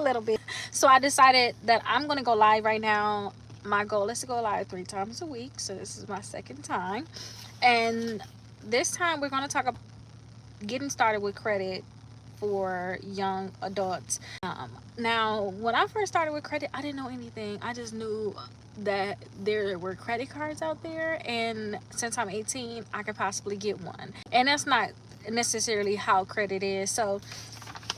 little bit. So I decided that I'm going to go live right now. My goal is to go live 3 times a week. So this is my second time. And this time we're going to talk about getting started with credit for young adults. Now, when I first started with credit, I didn't know anything. I just knew that there were credit cards out there, and since I'm 18, I could possibly get one. And that's not necessarily how credit is. So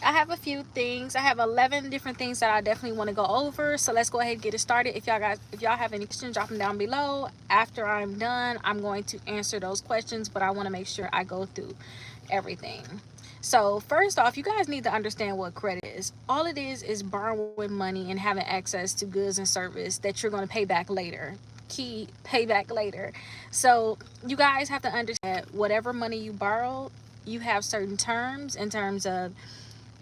I have a few things. I have 11 different things that I definitely want to go over. So let's go ahead and get it started. If y'all have any questions, drop them down below. After I'm done, I'm going to answer those questions, but I want to make sure I go through everything. So first off, you guys need to understand what credit is. All it is borrowing money and having access to goods and service that you're going to pay back later. Key, pay back later. So you guys have to understand that whatever money you borrow, you have certain terms in terms of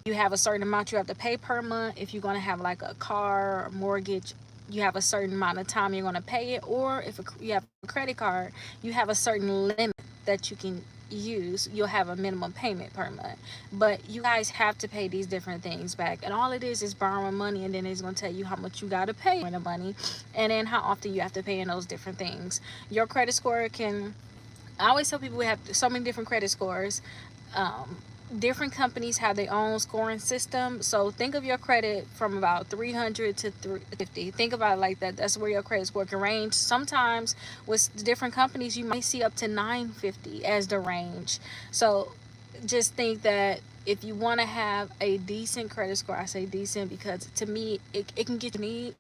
you have a certain amount you have to pay per month. If you're going to have like a car or mortgage, you have a certain amount of time you're going to pay it. Or if you have a credit card, you have a certain limit that you can use. You'll have a minimum payment per month, but you guys have to pay these different things back. And all it is borrowing money, and then it's going to tell you how much you got to pay for the money, and then how often you have to pay in those different things. Your credit score can, I always tell people we have so many different credit scores. Different companies have their own scoring system. So think of your credit from about 300 to 350. Think about it like that. That's where your credit score can range. Sometimes with different companies, you might see up to 950 as the range. So just think that if you want to have a decent credit score, I say decent because to me, it can get me,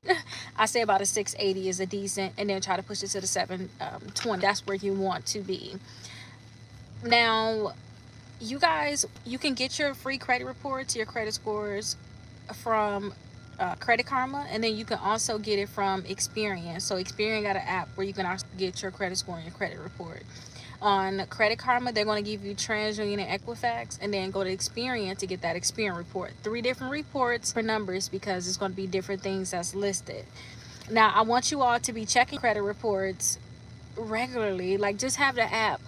I say about a 680 is a decent, and then try to push it to the 720. That's where you want to be. Now, you guys, you can get your free credit reports, your credit scores from Credit Karma, and then you can also get it from Experian. So Experian got an app where you can also get your credit score and your credit report. On Credit Karma, they're going to give you TransUnion and Equifax, and then go to Experian to get that Experian report. 3 different reports for numbers because it's going to be different things that's listed. Now, I want you all to be checking credit reports regularly. Like, just have the app.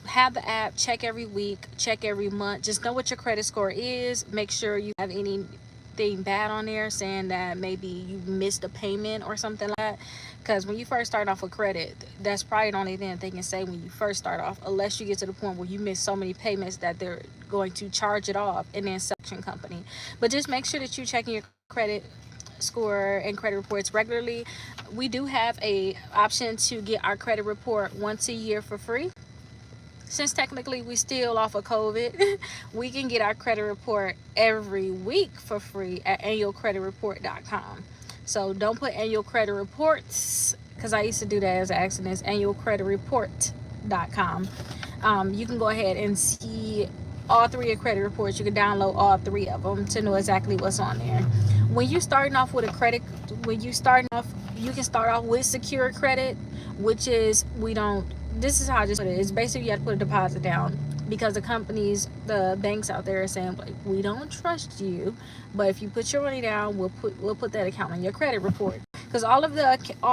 Have the app, check every week, check every month. Just know what your credit score is. Make sure you have anything bad on there saying that maybe you missed a payment or something like that. Because when you first start off with credit, that's probably the only thing that they can say when you first start off, unless you get to the point where you miss so many payments that they're going to charge it off and then section company. But just make sure that you're checking your credit score and credit reports regularly. We do have a option to get our credit report once a year for free. Since technically we still off of COVID, we can get our credit report every week for free at annualcreditreport.com. So don't put annual credit reports, because I used to do that as an accident. It's annualcreditreport.com. You can go ahead and see all 3 of credit reports. You can download all 3 of them to know exactly what's on there. When you're starting off with a credit, you can start off with secure credit, which is, this is how I just put it. It's basically you have to put a deposit down because the banks out there are saying, like, we don't trust you, but if you put your money down, we'll put that account on your credit report. Because all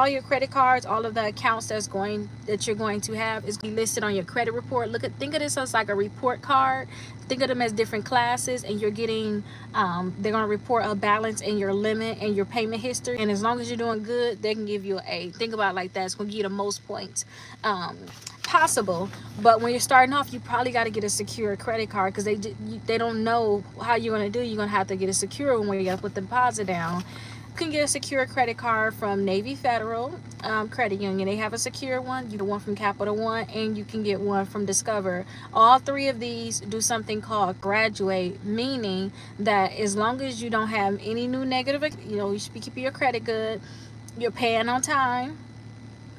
your credit cards, all of the accounts that you're going to have is listed on your credit report. Think of this as like a report card. Think of them as different classes, and you're getting they're going to report a balance in your limit and your payment history. And as long as you're doing good, they can give you an A. Think about it like that. It's going to give you the most points possible. But when you're starting off, you probably got to get a secure credit card because they don't know how you're going to do. You're going to have to get a secure one where you got to put the deposit down. You can get a secure credit card from Navy Federal Credit Union. They have a secure one. You get one from Capital One, and you can get one from Discover. All 3 of these do something called graduate, meaning that as long as you don't have any new negative, you should be keeping your credit good, you're paying on time,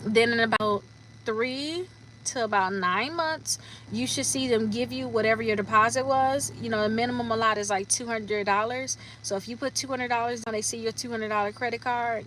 then in about 3 to about 9 months, you should see them give you whatever your deposit was. The minimum allowed is like $200. So if you put $200 on, they see your $200 credit card.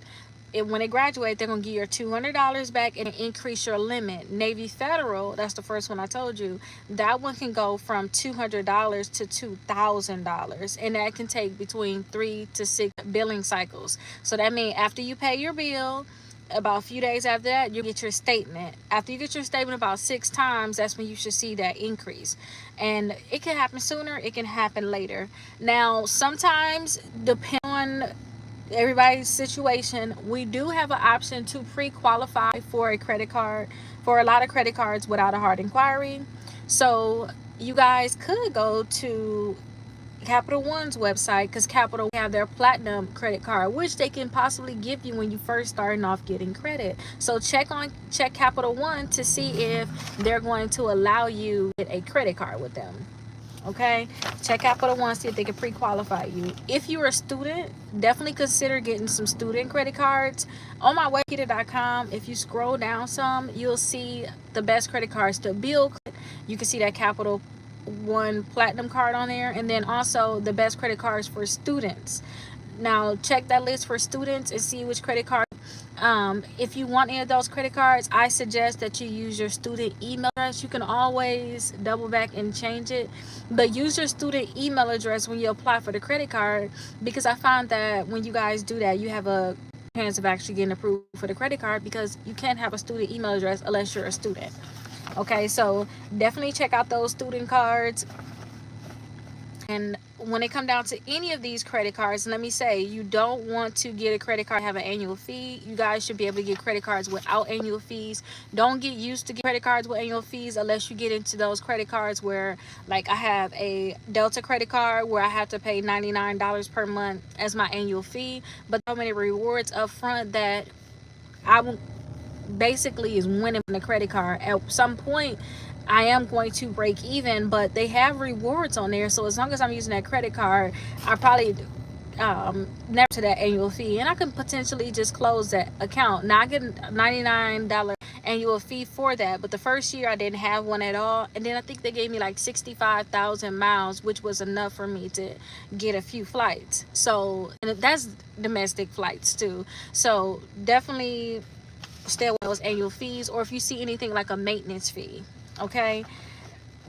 When they graduate, they're going to give your $200 back and increase your limit. Navy Federal, that's the first one I told you, that one can go from $200 to $2,000, and that can take between 3 to 6 billing cycles. So that means after you pay your bill, About a few days after that, you get your statement. After you get your statement about 6 times, that's when you should see that increase. And it can happen sooner, it can happen later. Now, sometimes, depending on everybody's situation, we do have an option to pre-qualify for a credit card, for a lot of credit cards without a hard inquiry. So you guys could go to Capital One's website, because Capital have their platinum credit card, which they can possibly give you when you first starting off getting credit. So check Capital One to see if they're going to allow you to get a credit card with them. Okay, check Capital One, see if they can pre-qualify you. If you're a student, definitely consider getting some student credit cards. On my website, Rickita.com, if you scroll down some, you'll see the best credit cards to build. You can see that Capital One platinum card on there, and then also the best credit cards for students. Now check that list for students and see which credit card. If you want any of those credit cards, I suggest that you use your student email address. You can always double back and change it, but use your student email address when you apply for the credit card, because I found that when you guys do that, you have a chance of actually getting approved for the credit card, because you can't have a student email address unless you're a student. Okay, so definitely check out those student cards. And when it comes down to any of these credit cards, let me say, you don't want to get a credit card have an annual fee. You guys should be able to get credit cards without annual fees. Don't get used to get credit cards with annual fees unless you get into those credit cards where, like, I have a Delta credit card where I have to pay $99 per month as my annual fee, but so many rewards up front that I basically is winning the credit card. At some point, I am going to break even, but they have rewards on there. So as long as I'm using that credit card, I probably never to that annual fee, and I can potentially just close that account. Now I get $99 annual fee for that, but the first year I didn't have one at all, and then I think they gave me like 65,000 miles, which was enough for me to get a few flights. So, and that's domestic flights too. So definitely stay away from those annual fees, or if you see anything like a maintenance fee, okay,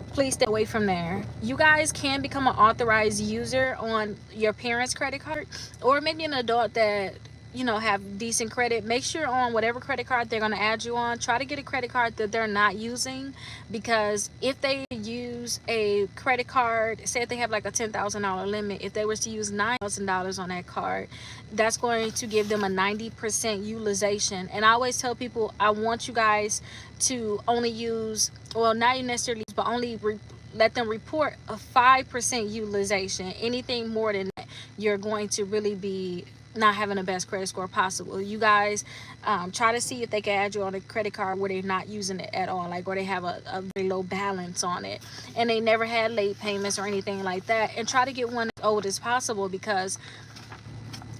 please stay away from there. You guys can become an authorized user on your parents' credit card, or maybe an adult that, you know, have decent credit. Make sure on whatever credit card they're going to add you on, try to get a credit card that they're not using, because if they use a credit card, say if they have like a $10,000 limit, if they were to use $9,000 on that card, that's going to give them a 90% utilization. And I always tell people, I want you guys to only use, well, not necessarily, but only let them report a 5% utilization. Anything more than that, you're going to really be not having the best credit score possible. You guys try to see if they can add you on a credit card where they're not using it at all, like where they have a very low balance on it and they never had late payments or anything like that, and try to get one as old as possible, because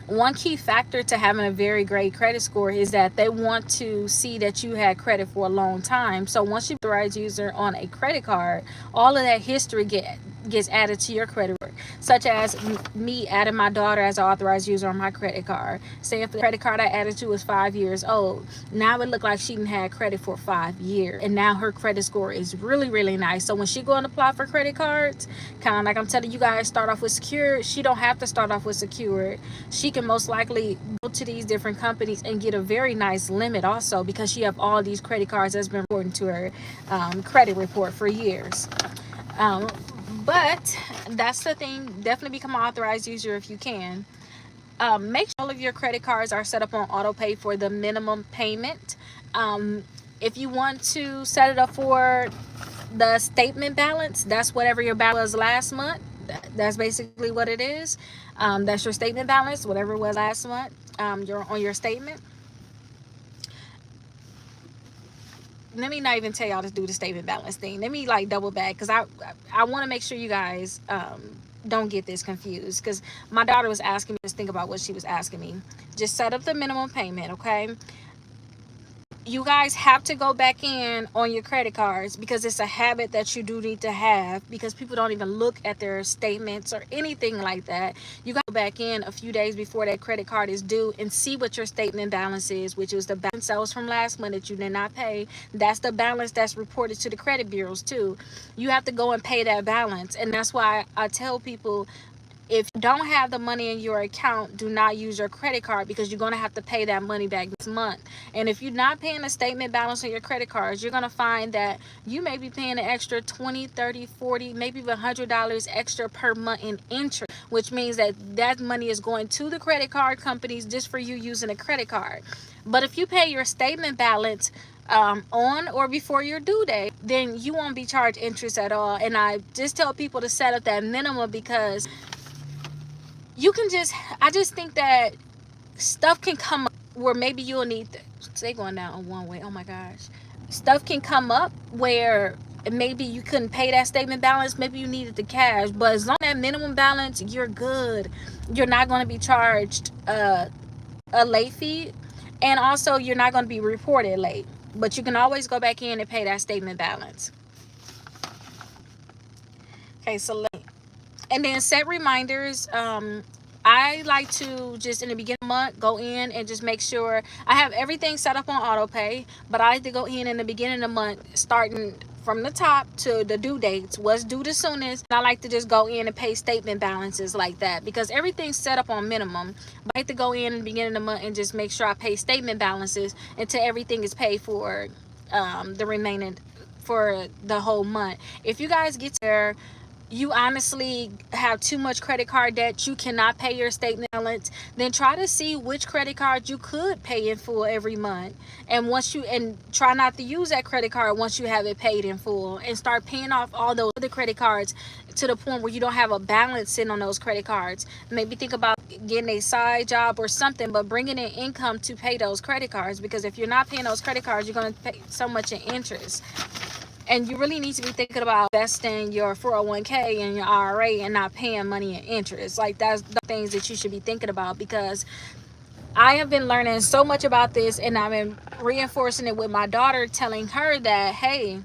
one key factor to having a very great credit score is that they want to see that you had credit for a long time. So once you're the right user on a credit card, all of that history gets added to your credit report, such as me adding my daughter as an authorized user on my credit card. Say if the credit card I added to was 5 years old, now it looked like she didn't have credit for 5 years, and now her credit score is really, really nice. So when she go and apply for credit cards, kind of like I'm telling you guys, start off with secured, she don't have to start off with secured. She can most likely go to these different companies and get a very nice limit also, because she have all these credit cards that's been reporting to her credit report for years. But that's the thing, definitely become an authorized user if you can. Make sure all of your credit cards are set up on auto pay for the minimum payment. If you want to set it up for the statement balance, that's whatever your balance was last month. That's basically what it is. That's your statement balance, whatever it was last month. You're on your statement. Let me not even tell y'all to do the statement balance thing. Let me like double back, because I want to make sure you guys don't get this confused, because my daughter was asking me to think about what she was asking me. Just set up the minimum payment, okay? You guys have to go back in on your credit cards, because it's a habit that you do need to have, because people don't even look at their statements or anything like that. You got to go back in a few days before that credit card is due and see what your statement balance is, which was the balance that was from last month that you did not pay. That's the balance that's reported to the credit bureaus too. You have to go and pay that balance, and that's why I tell people, if you don't have the money in your account, do not use your credit card, because you're going to have to pay that money back this month. And if you're not paying a statement balance on your credit cards, you're going to find that you may be paying an extra 20, 30, 40, maybe even $100 extra per month in interest, which means that that money is going to the credit card companies just for you using a credit card. But if you pay your statement balance on or before your due date, then you won't be charged interest at all. And I just tell people to set up that minimum, because you can just, I just think that stuff can come up where maybe you'll need they going down on one way, oh my gosh, stuff can come up where maybe you couldn't pay that statement balance, maybe you needed the cash, but as long as that minimum balance, you're good. You're not going to be charged a late fee, and also you're not going to be reported late, but you can always go back in and pay that statement balance. Okay, so and then set reminders. I like to just in the beginning of the month go in and just make sure I have everything set up on auto pay, but I like to go in the beginning of the month, starting from the top to the due dates, what's due the soonest. I like to just go in and pay statement balances like that, because everything's set up on minimum. But I like to go in the beginning of the month and just make sure I pay statement balances until everything is paid for, the remaining for the whole month. If you guys get there, you honestly have too much credit card debt, you cannot pay your statement balance, then try to see which credit card you could pay in full every month. And once you, and try not to use that credit card once you have it paid in full, and start paying off all those other credit cards to the point where you don't have a balance sitting on those credit cards. Maybe think about getting a side job or something, but bringing in income to pay those credit cards, because if you're not paying those credit cards, you're going to pay so much in interest. And you really need to be thinking about investing your 401k and your IRA and not paying money in interest. Like, that's the things that you should be thinking about, because I have been learning so much about this, and I've been reinforcing it with my daughter, telling her that, hey,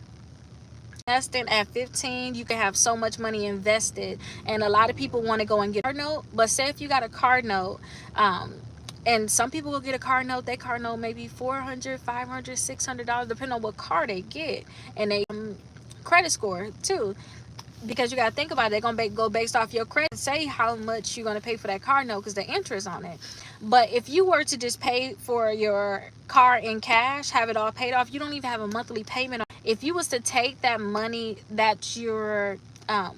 investing at 15, you can have so much money invested. And a lot of people want to go and get a card note, but say if you got a card note, and some people will get a card note, they card note maybe $400, $500, $600, depending on what card they get, and they credit score too, because you got to think about it, they're going to go based off your credit, say how much you're going to pay for that card note, because the interest on it. But if you were to just pay for your car in cash, have it all paid off, you don't even have a monthly payment. If you was to take that money that you're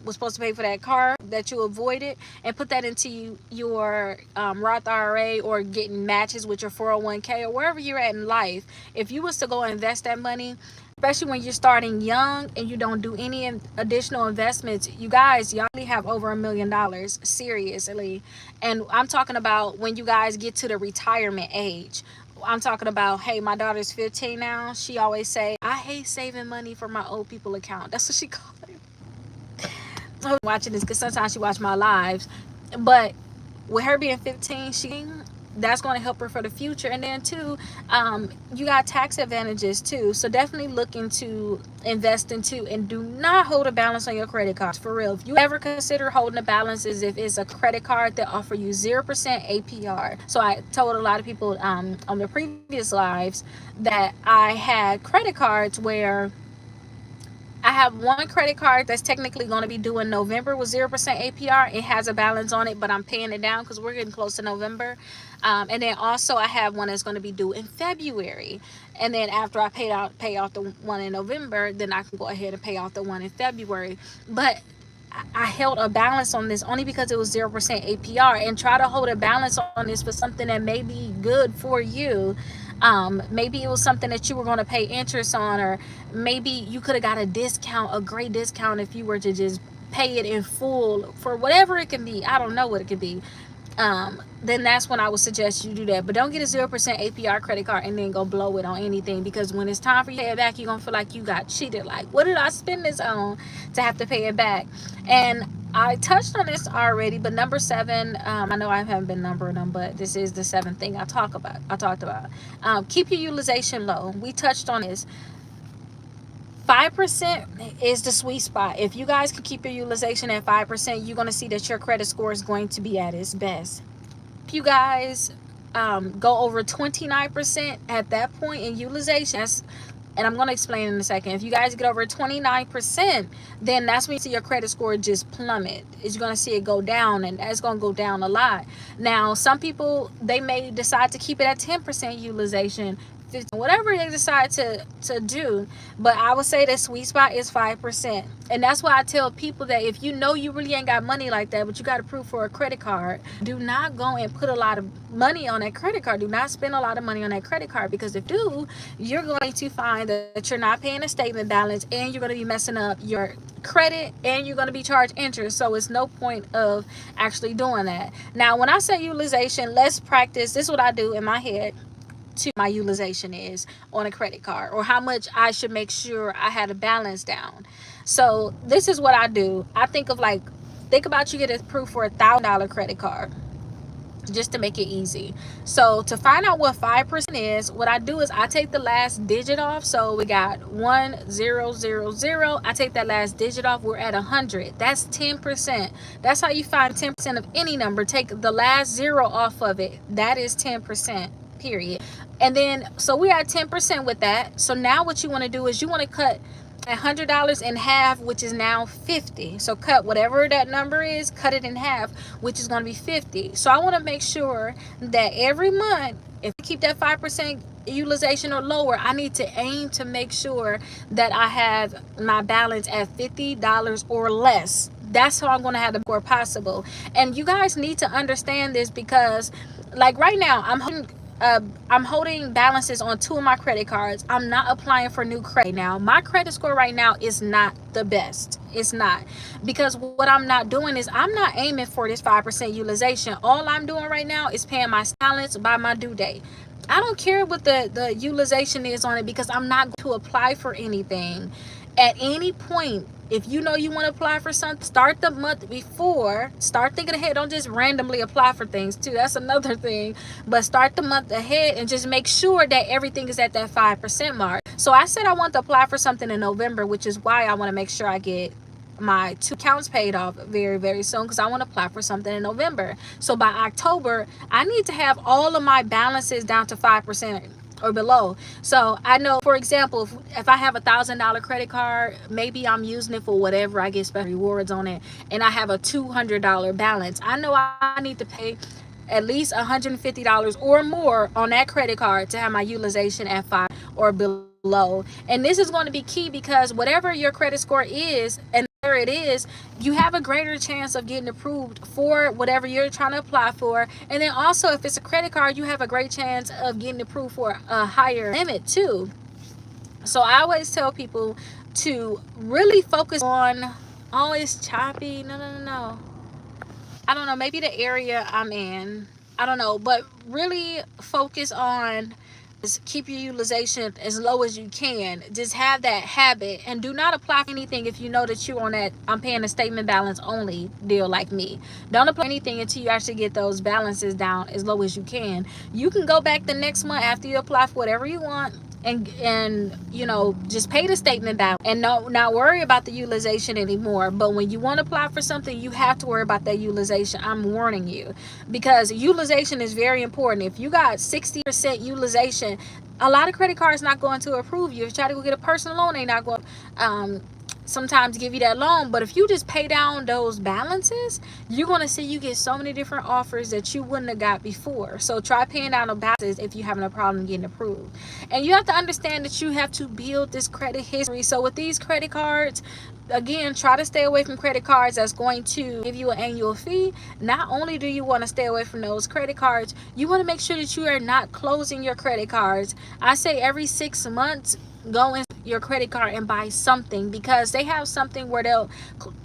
was supposed to pay for that car that you avoided, and put that into your Roth IRA, or getting matches with your 401k, or wherever you're at in life, if you was to go invest that money, especially when you're starting young and you don't do any additional investments, you guys, y'all only have over $1 million, seriously. And I'm talking about when you guys get to the retirement age. I'm talking about, hey, my daughter's 15 now. She always say, I hate saving money for my old people account. That's what she calls it. I'm watching this because sometimes she watch my lives, but with her being 15, that's going to help her for the future. And then too, you got tax advantages too, so definitely look into investing too. And do not hold a balance on your credit cards, for real. If you ever consider holding a balance, is if it's a credit card that offer you 0% APR. So I told a lot of people on the previous lives that I had credit cards where I have one credit card that's technically going to be due in November with 0% APR. It has a balance on it, but I'm paying it down because we're getting close to November. And then also I have one that's going to be due in February. And then after I pay off the one in November, then I can go ahead and pay off the one in February. But I held a balance on this only because it was 0% APR, and try to hold a balance on this for something that may be good for you. Maybe it was something that you were going to pay interest on, or maybe you could have got a discount, a great discount, if you were to just pay it in full for whatever it can be. I don't know what it could be. Then that's when I would suggest you do that. But don't get a 0% APR credit card and then go blow it on anything, because when it's time for you to pay it back, you're gonna feel like you got cheated. Like, what did I spend this on to have to pay it back? And I touched on this already, but number 7, I know I haven't been numbering them, but this is the 7th thing I talked about. Keep your utilization low. We touched on this. 5% is the sweet spot. If you guys can keep your utilization at 5%, you're going to see that your credit score is going to be at its best. If you guys go over 29% at that point in utilization, And I'm going to explain in a second. If you guys get over 29%, then that's when you see your credit score just plummet. You're going to see it go down, and that's going to go down a lot. Now, some people, they may decide to keep it at 10% utilization, whatever they decide to do. But I would say the sweet spot is 5%. And that's why I tell people that if you know you really ain't got money like that, but you got approved for a credit card, do not go and put a lot of money on that credit card. Do not spend a lot of money on that credit card, because if you do, you're going to find that you're not paying a statement balance, and you're going to be messing up your credit, and you're going to be charged interest. So it's no point of actually doing that. Now, when I say utilization, let's practice. This is what I do in my head to my utilization is on a credit card, or how much I should make sure I had a balance down. So this is what I do. I think of like, think about you get approved for $1,000 credit card, just to make it easy. So to find out what 5% is, what I do is I take the last digit off. So we got 1000. I take that last digit off. We're at 100. That's 10%. That's how you find 10% of any number. Take the last zero off of it. That is 10%, period. And then, so we are at 10% with that. So now what you want to do is you want to cut $100 in half, which is now 50. So cut whatever that number is, cut it in half, which is going to be 50. So I want to make sure that every month, if I keep that 5% utilization or lower, I need to aim to make sure that I have my balance at $50 or less. That's how I'm going to have the more possible. And you guys need to understand this, because like right now I'm holding balances on 2 of my credit cards. I'm not applying for new credit now. My credit score right now is not the best. It's not, because what I'm not doing is I'm not aiming for this 5% utilization. All I'm doing right now is paying my balance by my due date. I don't care what the utilization is on it, because I'm not going to apply for anything at any point. If you know you want to apply for something, start the month before. Start thinking ahead. Don't just randomly apply for things too. That's another thing. But start the month ahead and just make sure that everything is at that 5% mark. So I said I want to apply for something in November, which is why I want to make sure I get my 2 accounts paid off very, very soon, because I want to apply for something in November. So by October, I need to have all of my balances down to 5% or below. So I know, for example, if I have $1,000 credit card, maybe I'm using it for whatever, I get special rewards on it, and I have a $200 balance. I know I need to pay at least $150 or more on that credit card to have my utilization at 5 or below. And this is going to be key, because whatever your credit score is and where it is, you have a greater chance of getting approved for whatever you're trying to apply for. And then also, if it's a credit card, you have a great chance of getting approved for a higher limit too. So I always tell people to really focus on, always choppy, no, I don't know, maybe the area I'm in, I don't know, but really focus on, keep your utilization as low as you can. Just have that habit, and do not apply for anything if you know that you're on that I'm paying a statement balance only deal like me. Don't apply anything until you actually get those balances down as low as you can. You can go back the next month after you apply for whatever you want, and you know, just pay the statement balance and not worry about the utilization anymore. But when you want to apply for something, you have to worry about that utilization. I'm warning you, because utilization is very important. If you got 60% utilization, a lot of credit cards not going to approve you. If you try to go get a personal loan, they not going sometimes give you that loan. But if you just pay down those balances, you're going to see you get so many different offers that you wouldn't have got before. So try paying down the balances if you're having a problem getting approved. And you have to understand that you have to build this credit history. So with these credit cards, again, try to stay away from credit cards that's going to give you an annual fee. Not only do you want to stay away from those credit cards, you want to make sure that you are not closing your credit cards. I say every 6 months, go in your credit card and buy something, because they have something where they'll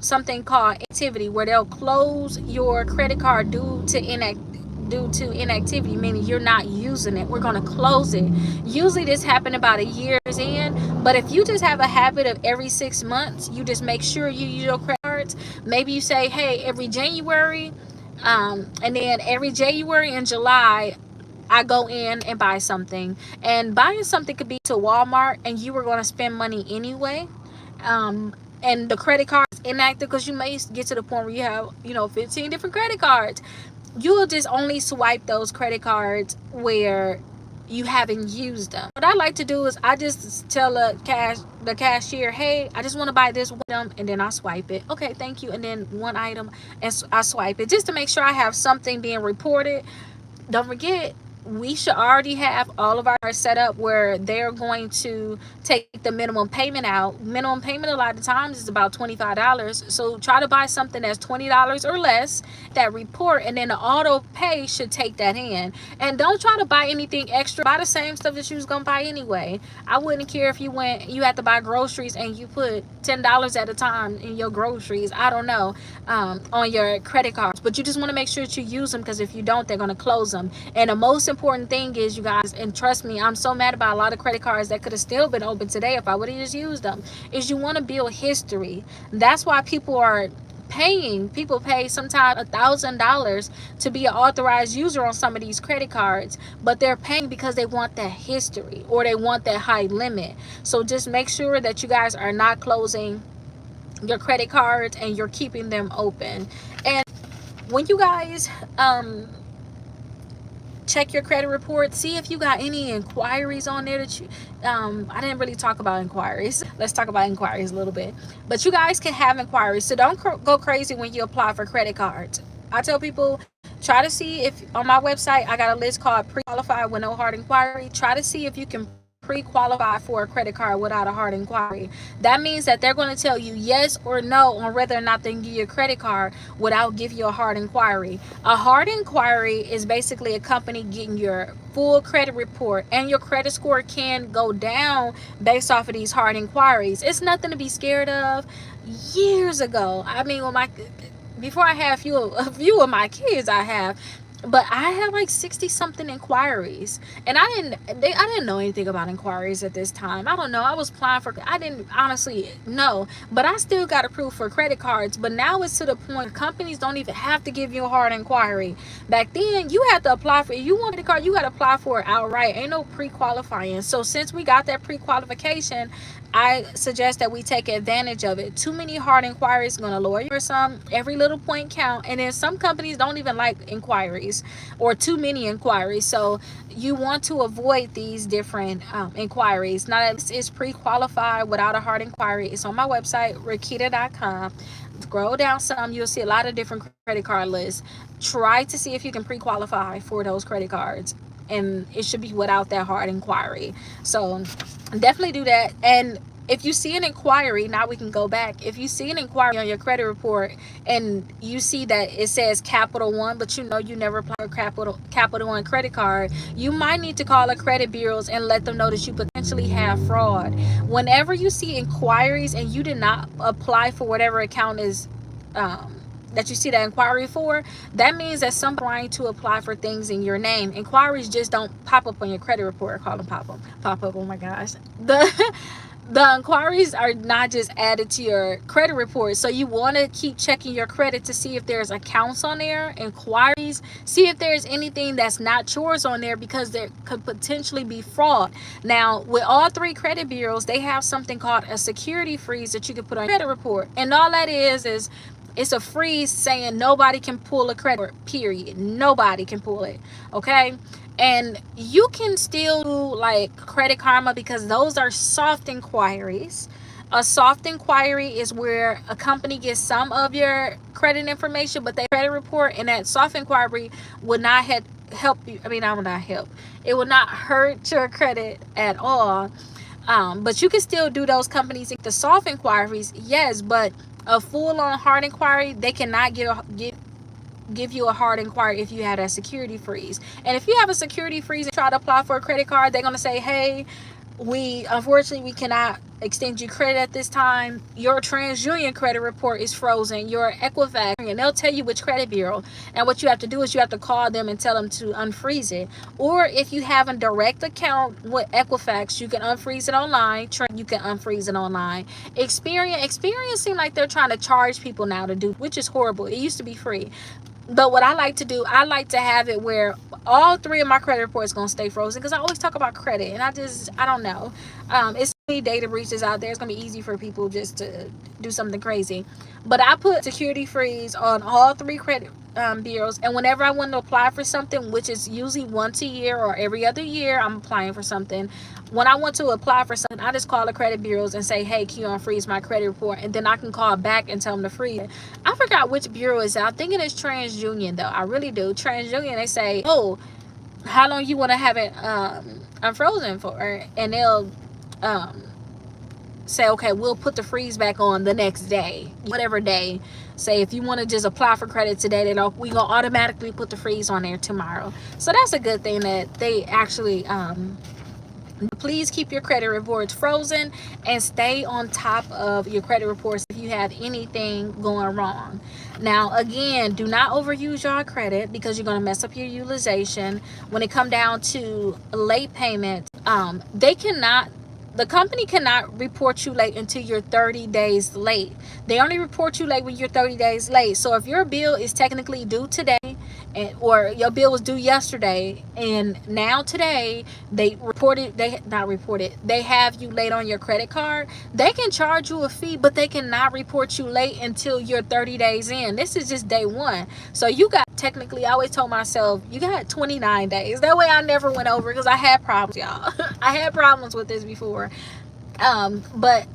something called activity, where they'll close your credit card due to inactivity, meaning you're not using it. We're going to close it. Usually this happened about a year's in, but if you just have a habit of every 6 months, you just make sure you use your credit cards. Maybe you say, hey, every January, and then every January and July, I go in and buy something. And buying something could be to Walmart, and you were going to spend money anyway. And the credit card is inactive, because you may get to the point where you have, 15 different credit cards. You'll just only swipe those credit cards where you haven't used them. What I like to do is I just tell the cashier, hey, I just want to buy this one item, and then I swipe it. Okay, thank you. And then one item, and I swipe it just to make sure I have something being reported. Don't forget, we should already have all of our set up where they're going to take the minimum payment out. Minimum payment a lot of times is about $25. So try to buy something that's $20 or less, that report, and then the auto pay should take that in. And don't try to buy anything extra. Buy the same stuff that you was gonna buy anyway. I wouldn't care if you had to buy groceries and you put $10 at a time in your groceries, I don't know, on your credit cards. But you just want to make sure that you use them, because if you don't, they're going to close them. And the most important thing is, you guys, and trust me, I'm so mad about a lot of credit cards that could have still been open today if I would have just used them, is you want to build history. That's why people pay sometimes $1,000 to be an authorized user on some of these credit cards, but they're paying because they want that history or they want that high limit. So just make sure that you guys are not closing your credit cards and you're keeping them open. And when you guys check your credit report, see if you got any inquiries on there that you I didn't really talk about inquiries. Let's talk about inquiries a little bit. But you guys can have inquiries, so don't go crazy when you apply for credit cards. I tell people, try to see if on my website I got a list called pre-qualified with no hard inquiry. Try to see if you can pre-qualify for a credit card without a hard inquiry. That means that they're going to tell you yes or no on whether or not they can give you a credit card without giving you a hard inquiry. A hard inquiry is basically a company getting your full credit report, and your credit score can go down based off of these hard inquiries. It's nothing to be scared of. Years ago, I mean, before I had a few of my kids, but I had like 60 something inquiries, and I didn't know anything about inquiries at this time. I don't know, I was applying for, I didn't honestly know, but I still got approved for credit cards. But now it's to the point companies don't even have to give you a hard inquiry. Back then you had to apply for, if you want a card, you got to apply for it outright. Ain't no pre-qualifying. So since we got that pre-qualification, I suggest that we take advantage of it. Too many hard inquiries is going to lower your sum. Every little point count. And then some companies don't even like inquiries or too many inquiries. So you want to avoid these different inquiries. Now that this is pre-qualified without a hard inquiry, it's on my website, Rickita.com. Scroll down some, you'll see a lot of different credit card lists. Try to see if you can pre-qualify for those credit cards, and it should be without that hard inquiry. So definitely do that. And if you see an inquiry, now we can go back. If you see an inquiry on your credit report and you see that it says Capital One, but you know you never applied for Capital One credit card, you might need to call the credit bureaus and let them know that you potentially have fraud. Whenever you see inquiries and you did not apply for whatever account is that you see that inquiry for, that means that someone's trying to apply for things in your name. Inquiries just don't pop up on your credit report. I call them pop up. Oh my gosh. The inquiries are not just added to your credit report. So you want to keep checking your credit to see if there's accounts on there, inquiries, see if there's anything that's not yours on there, because there could potentially be fraud. Now, with all three credit bureaus, they have something called a security freeze that you can put on your credit report. And all that is it's a freeze saying nobody can pull a credit report, period. Nobody can pull it, okay? And you can still do like Credit Karma, because those are soft inquiries. A soft inquiry is where a company gets some of your credit information, but their credit report, and that soft inquiry would not help you. I mean, I would not help. It would not hurt your credit at all. But you can still do those companies. The soft inquiries, yes, but a full-on hard inquiry, they cannot give you a hard inquiry if you had a security freeze. And if you have a security freeze and try to apply for a credit card, they're going to say, hey, unfortunately we cannot extend you credit at this time. Your TransUnion credit report is frozen, your Equifax, and they'll tell you which credit bureau. And what you have to do is you have to call them and tell them to unfreeze it. Or if you have a direct account with Equifax, you can unfreeze it online. You can unfreeze it online. Experience seem like they're trying to charge people now to do, which is horrible. It used to be free. But what I like to do, I like to have it where all three of my credit reports going to stay frozen, because I always talk about credit and I don't know. It's data breaches out there. It's gonna be easy for people just to do something crazy. But I put security freeze on all 3 credit bureaus, and whenever I want to apply for something, which is usually once a year or every other year, I'm applying for something. When I want to apply for something, I just call the credit bureaus and say, hey, can you unfreeze my credit report? And then I can call back and tell them to freeze it. I forgot which bureau is out. I think it is TransUnion, though. I really do. TransUnion, they say, oh, how long you want to have it unfrozen for? And they'll say, okay, we'll put the freeze back on the next day, whatever day. Say if you want to just apply for credit today, then we gonna automatically put the freeze on there tomorrow. So that's a good thing that they actually please keep your credit reports frozen and stay on top of your credit reports if you have anything going wrong. Now, again, do not overuse your credit because you're going to mess up your utilization. When it come down to late payments, the company cannot report you late until you're 30 days late. They only report you late when you're 30 days late. So if your bill is technically due today, or your bill was due yesterday, and now today they have you late on your credit card, they can charge you a fee, but they cannot report you late until you're 30 days in. This is just day 1. So you got, technically, I always told myself, you got 29 days. That way I never went over, because I had problems, y'all. I had problems with this before. But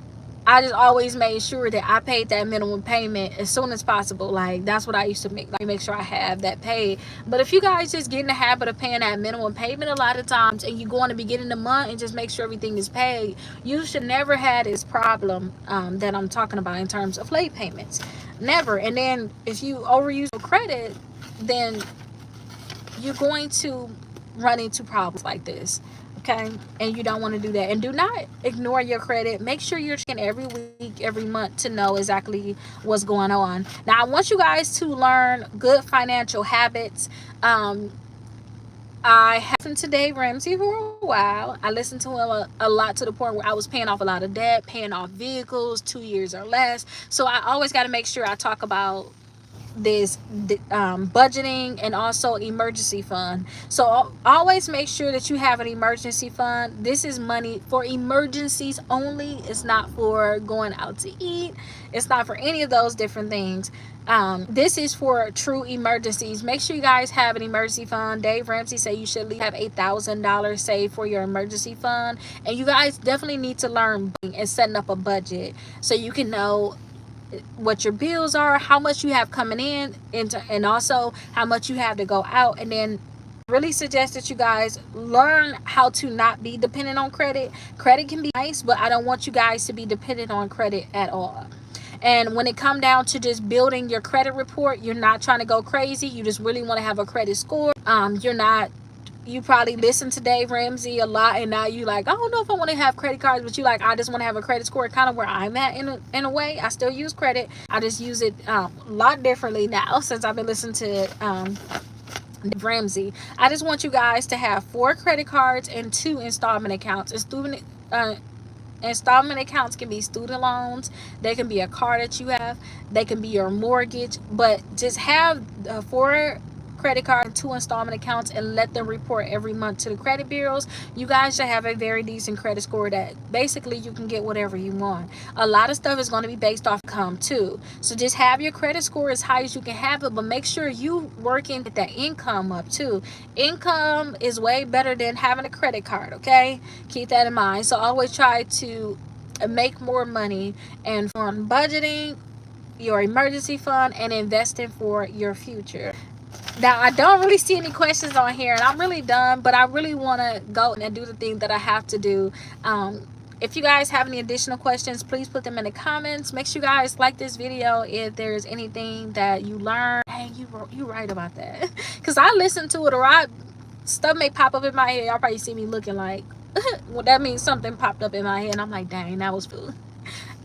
I just always made sure that I paid that minimum payment as soon as possible. Like, that's what I used to make sure I have that paid. But if you guys just get in the habit of paying that minimum payment a lot of times, and you go in the beginning of the month and just make sure everything is paid, you should never have this problem that I'm talking about in terms of late payments. Never. And then if you overuse your credit, then you're going to run into problems like this. Okay, and you don't want to do that. And do not ignore your credit. Make sure you're checking every week, every month, to know exactly what's going on. Now, I want you guys to learn good financial habits. I have listened to Dave Ramsey for a while. I listened to him a lot, to the point where I was paying off a lot of debt, paying off vehicles 2 years or less. So I always got to make sure I talk about this budgeting and also emergency fund. So always make sure that you have an emergency fund. This is money for emergencies only. It's not for going out to eat. It's not for any of those different things. This is for true emergencies. Make sure you guys have an emergency fund. Dave Ramsey said you should have $8,000 saved for your emergency fund. And you guys definitely need to learn and setting up a budget so you can know what your bills are, how much you have coming in, and also how much you have to go out. And then really suggest that you guys learn how to not be dependent on credit. Credit can be nice, but I don't want you guys to be dependent on credit at all. And when it come down to just building your credit report, you're not trying to go crazy. You just really want to have a credit score. You probably listen to Dave Ramsey a lot, and now you like, I don't know if I want to have credit cards, but you like, I just want to have a credit score. Kind of where I'm at in a way. I still use credit. I just use it a lot differently now since I've been listening to Dave Ramsey. I just want you guys to have 4 credit cards and 2 installment accounts. Installment accounts can be student loans. They can be a car that you have. They can be your mortgage. But just have 4 credit card and 2 installment accounts, and let them report every month to the credit bureaus. You guys should have a very decent credit score that basically you can get whatever you want. A lot of stuff is going to be based off income too. So just have your credit score as high as you can have it, but make sure you working with that income up too. Income is way better than having a credit card, okay? Keep that in mind. So always try to make more money, and on budgeting, your emergency fund, and investing for your future. Now, I don't really see any questions on here, and I'm really done, but I really want to go and do the thing that I have to do. If you guys have any additional questions, please put them in the comments. Make sure you guys like this video if there's anything that you learn. Hey, you right about that. Because I listen to it, or stuff may pop up in my head. Y'all probably see me looking like, well, that means something popped up in my head, and I'm like, dang, that was food.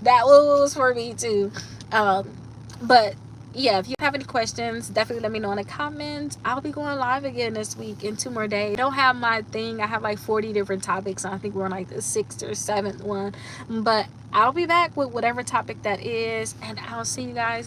That was for me too. But yeah, if you have any questions, definitely let me know in the comments. I'll be going live again this week in 2 more days. I don't have my thing. I have like 40 different topics. I think we're on like the 6th or 7th one. But I'll be back with whatever topic that is. And I'll see you guys